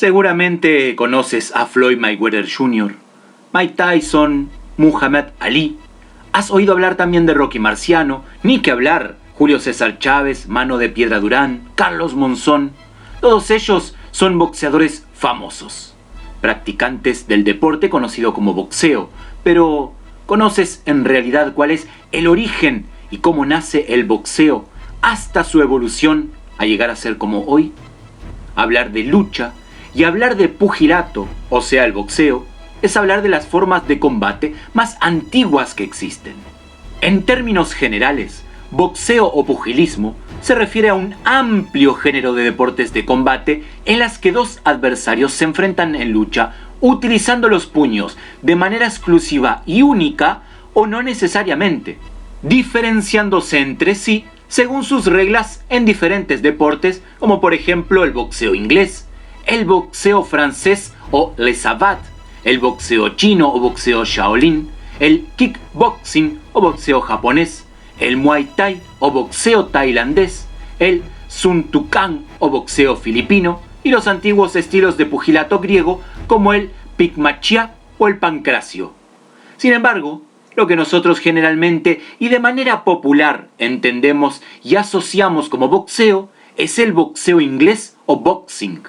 Seguramente conoces a Floyd Mayweather Jr., Mike Tyson, Muhammad Ali. Has oído hablar también de Rocky Marciano, ni que hablar, Julio César Chávez, Mano de Piedra Durán, Carlos Monzón. Todos ellos son boxeadores famosos, practicantes del deporte conocido como boxeo. Pero, ¿conoces en realidad cuál es el origen y cómo nace el boxeo hasta su evolución a llegar a ser como hoy? Hablar de lucha y hablar de pugilato, o sea el boxeo, es hablar de las formas de combate más antiguas que existen. En términos generales, boxeo o pugilismo se refiere a un amplio género de deportes de combate en las que dos adversarios se enfrentan en lucha utilizando los puños de manera exclusiva y única o no necesariamente, diferenciándose entre sí según sus reglas en diferentes deportes, como por ejemplo el boxeo inglés, el boxeo francés o Le Savate, el boxeo chino o boxeo Shaolin, el kickboxing o boxeo japonés, el muay thai o boxeo tailandés, el sun tukan o boxeo filipino y los antiguos estilos de pugilato griego como el pikmachia o el pancracio. Sin embargo, lo que nosotros generalmente y de manera popular entendemos y asociamos como boxeo es el boxeo inglés o boxing.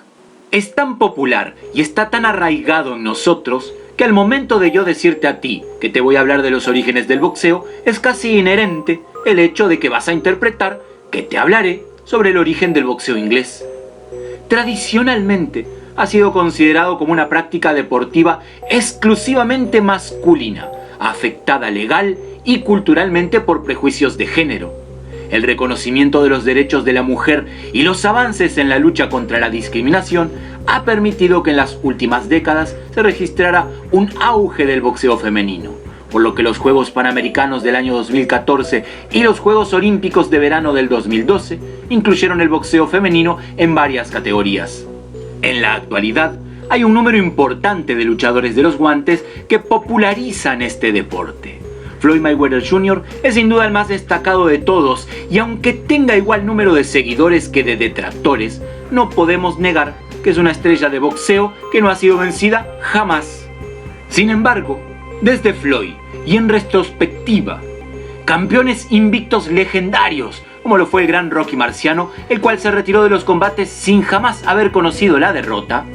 Es tan popular y está tan arraigado en nosotros que al momento de yo decirte a ti que te voy a hablar de los orígenes del boxeo, es casi inherente el hecho de que vas a interpretar que te hablaré sobre el origen del boxeo inglés. Tradicionalmente ha sido considerado como una práctica deportiva exclusivamente masculina, afectada legal y culturalmente por prejuicios de género. El reconocimiento de los derechos de la mujer y los avances en la lucha contra la discriminación ha permitido que en las últimas décadas se registrara un auge del boxeo femenino, por lo que los Juegos Panamericanos del año 2014 y los Juegos Olímpicos de verano del 2012 incluyeron el boxeo femenino en varias categorías. En la actualidad, hay un número importante de luchadores de los guantes que popularizan este deporte. Floyd Mayweather Jr. es sin duda el más destacado de todos, y aunque tenga igual número de seguidores que de detractores, no podemos negar que es una estrella de boxeo que no ha sido vencida jamás. Sin embargo, desde Floyd y en retrospectiva, campeones invictos legendarios, como lo fue el gran Rocky Marciano, el cual se retiró de los combates sin jamás haber conocido la derrota,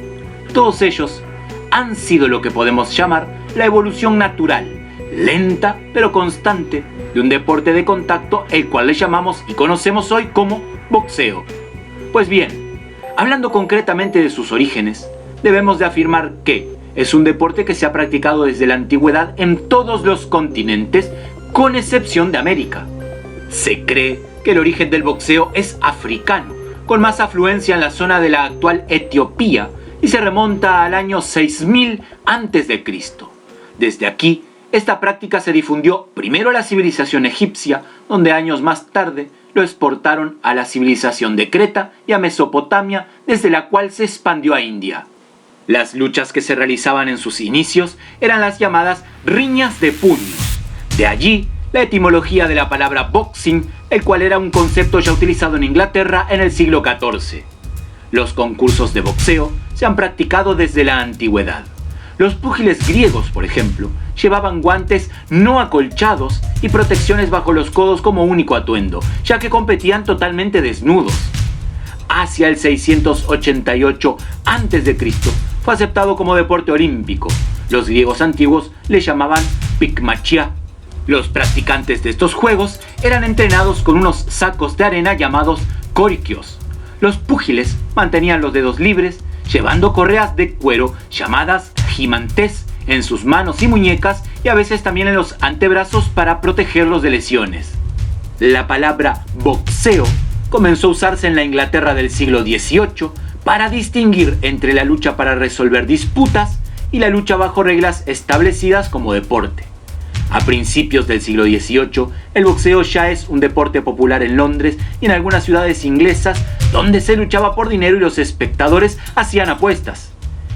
todos ellos han sido lo que podemos llamar la evolución natural, lenta pero constante, de un deporte de contacto el cual le llamamos y conocemos hoy como boxeo. Pues bien, hablando concretamente de sus orígenes, debemos de afirmar que es un deporte que se ha practicado desde la antigüedad en todos los continentes, con excepción de América. Se cree que el origen del boxeo es africano, con más afluencia en la zona de la actual Etiopía, y se remonta al año 6000 a.C. Desde aquí, esta práctica se difundió primero a la civilización egipcia, donde años más tarde lo exportaron a la civilización de Creta y a Mesopotamia, desde la cual se expandió a India. Las luchas que se realizaban en sus inicios eran las llamadas riñas de puños. De allí la etimología de la palabra boxing, el cual era un concepto ya utilizado en Inglaterra en el siglo XIV. Los concursos de boxeo se han practicado desde la antigüedad. Los púgiles griegos, por ejemplo, llevaban guantes no acolchados y protecciones bajo los codos como único atuendo, ya que competían totalmente desnudos. Hacia el 688 a.C. fue aceptado como deporte olímpico. Los griegos antiguos le llamaban pikmachia. Los practicantes de estos juegos eran entrenados con unos sacos de arena llamados korikios. Los púgiles mantenían los dedos libres, llevando correas de cuero llamadas gimantes en sus manos y muñecas, y a veces también en los antebrazos para protegerlos de lesiones. La palabra boxeo comenzó a usarse en la Inglaterra del siglo XVIII para distinguir entre la lucha para resolver disputas y la lucha bajo reglas establecidas como deporte. A principios del siglo XVIII, el boxeo ya es un deporte popular en Londres y en algunas ciudades inglesas, donde se luchaba por dinero y los espectadores hacían apuestas.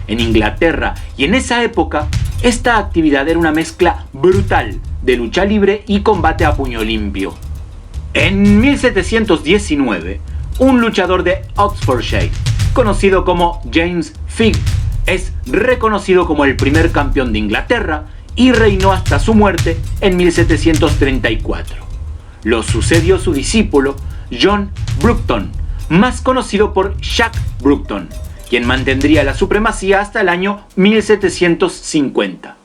En Inglaterra y en esa época, esta actividad era una mezcla brutal de lucha libre y combate a puño limpio. En 1719, un luchador de Oxfordshire conocido como James Figg, es reconocido como el primer campeón de Inglaterra y reinó hasta su muerte en 1734. Lo sucedió su discípulo John Bruton, más conocido por Jack Bruton, quien mantendría la supremacía hasta el año 1750.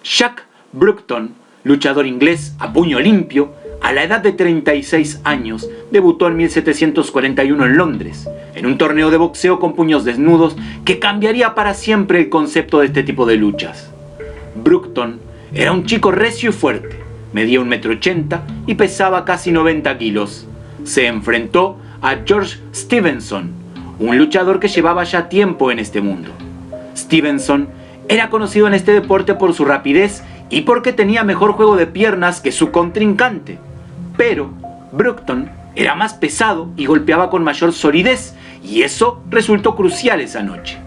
Jack Bruton, luchador inglés a puño limpio, a la edad de 36 años, debutó en 1741 en Londres, en un torneo de boxeo con puños desnudos que cambiaría para siempre el concepto de este tipo de luchas. Bruton era un chico recio y fuerte, medía 1,80 m y pesaba casi 90 kilos. Se enfrentó a George Stevenson, un luchador que llevaba ya tiempo en este mundo. Stevenson era conocido en este deporte por su rapidez y porque tenía mejor juego de piernas que su contrincante. Pero Bruton era más pesado y golpeaba con mayor solidez, y eso resultó crucial esa noche.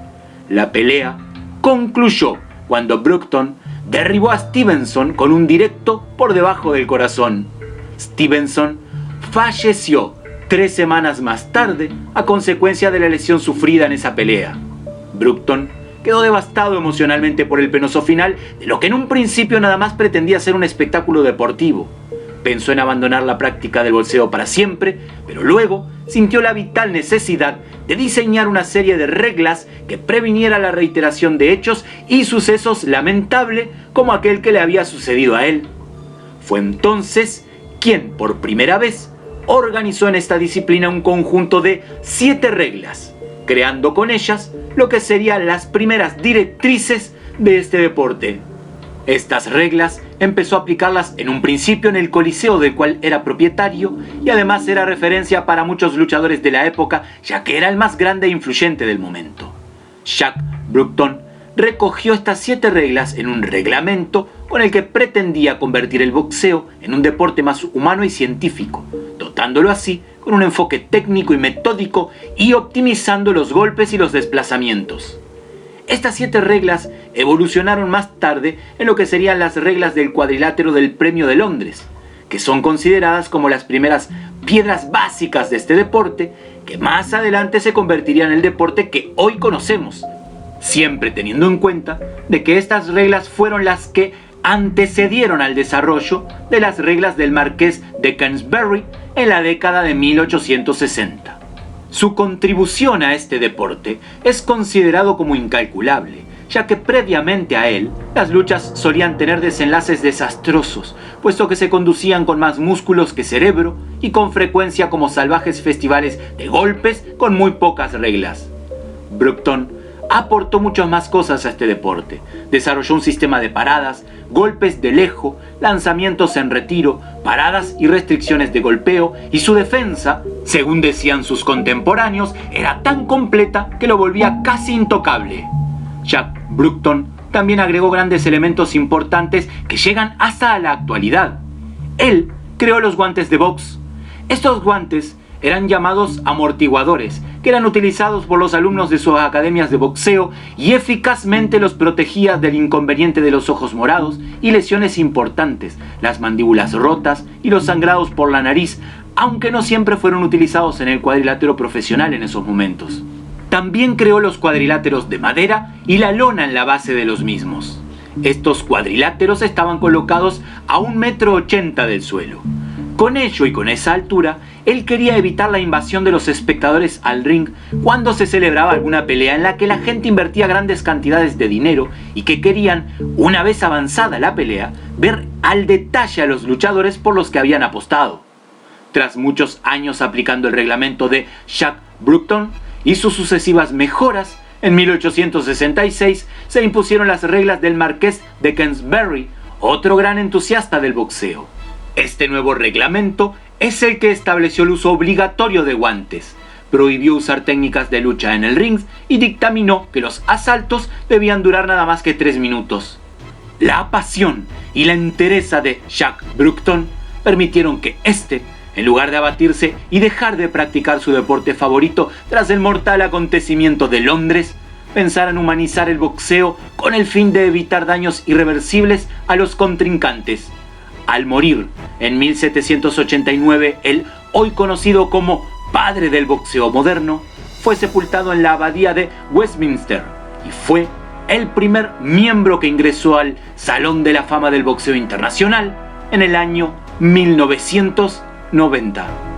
La pelea concluyó cuando Bruton derribó a Stevenson con un directo por debajo del corazón. Stevenson falleció 3 semanas más tarde a consecuencia de la lesión sufrida en esa pelea. Bruton quedó devastado emocionalmente por el penoso final de lo que en un principio nada más pretendía ser un espectáculo deportivo. Pensó en abandonar la práctica del boxeo para siempre, pero luego sintió la vital necesidad de diseñar una serie de reglas que previniera la reiteración de hechos y sucesos lamentables como aquel que le había sucedido a él. Fue entonces quien, por primera vez, organizó en esta disciplina un conjunto de 7 reglas, creando con ellas lo que serían las primeras directrices de este deporte. Estas reglas empezó a aplicarlas en un principio en el Coliseo del cual era propietario, y además era referencia para muchos luchadores de la época, ya que era el más grande e influyente del momento. Jack Bruton recogió estas 7 reglas en un reglamento con el que pretendía convertir el boxeo en un deporte más humano y científico, dotándolo así con un enfoque técnico y metódico y optimizando los golpes y los desplazamientos. Estas 7 reglas evolucionaron más tarde en lo que serían las reglas del cuadrilátero del Premio de Londres, que son consideradas como las primeras piedras básicas de este deporte, que más adelante se convertiría en el deporte que hoy conocemos, siempre teniendo en cuenta de que estas reglas fueron las que antecedieron al desarrollo de las reglas del Marqués de Queensberry en la década de 1860. Su contribución a este deporte es considerado como incalculable, ya que previamente a él, las luchas solían tener desenlaces desastrosos, puesto que se conducían con más músculos que cerebro y con frecuencia como salvajes festivales de golpes con muy pocas reglas. Bruton aportó muchas más cosas a este deporte. Desarrolló un sistema de paradas, golpes de lejos, lanzamientos en retiro, paradas y restricciones de golpeo, y su defensa, según decían sus contemporáneos, era tan completa que lo volvía casi intocable. Jack Bruton también agregó grandes elementos importantes que llegan hasta la actualidad. Él creó los guantes de box. Estos guantes eran llamados amortiguadores, que eran utilizados por los alumnos de sus academias de boxeo y eficazmente los protegía del inconveniente de los ojos morados y lesiones importantes, las mandíbulas rotas y los sangrados por la nariz, aunque no siempre fueron utilizados en el cuadrilátero profesional en esos momentos. También creó los cuadriláteros de madera y la lona en la base de los mismos. Estos cuadriláteros estaban colocados a 1,80 m del suelo. Con ello y con esa altura, él quería evitar la invasión de los espectadores al ring cuando se celebraba alguna pelea en la que la gente invertía grandes cantidades de dinero y que querían, una vez avanzada la pelea, ver al detalle a los luchadores por los que habían apostado. Tras muchos años aplicando el reglamento de Jack Bruton y sus sucesivas mejoras, en 1866 se impusieron las reglas del Marqués de Queensberry, otro gran entusiasta del boxeo. Este nuevo reglamento es el que estableció el uso obligatorio de guantes, prohibió usar técnicas de lucha en el ring y dictaminó que los asaltos debían durar nada más que 3 minutos. La pasión y la entereza de Jack Bruton permitieron que en lugar de abatirse y dejar de practicar su deporte favorito tras el mortal acontecimiento de Londres, pensara en humanizar el boxeo con el fin de evitar daños irreversibles a los contrincantes. Al morir en 1789, el hoy conocido como padre del boxeo moderno, fue sepultado en la abadía de Westminster y fue el primer miembro que ingresó al Salón de la Fama del Boxeo Internacional en el año 1990.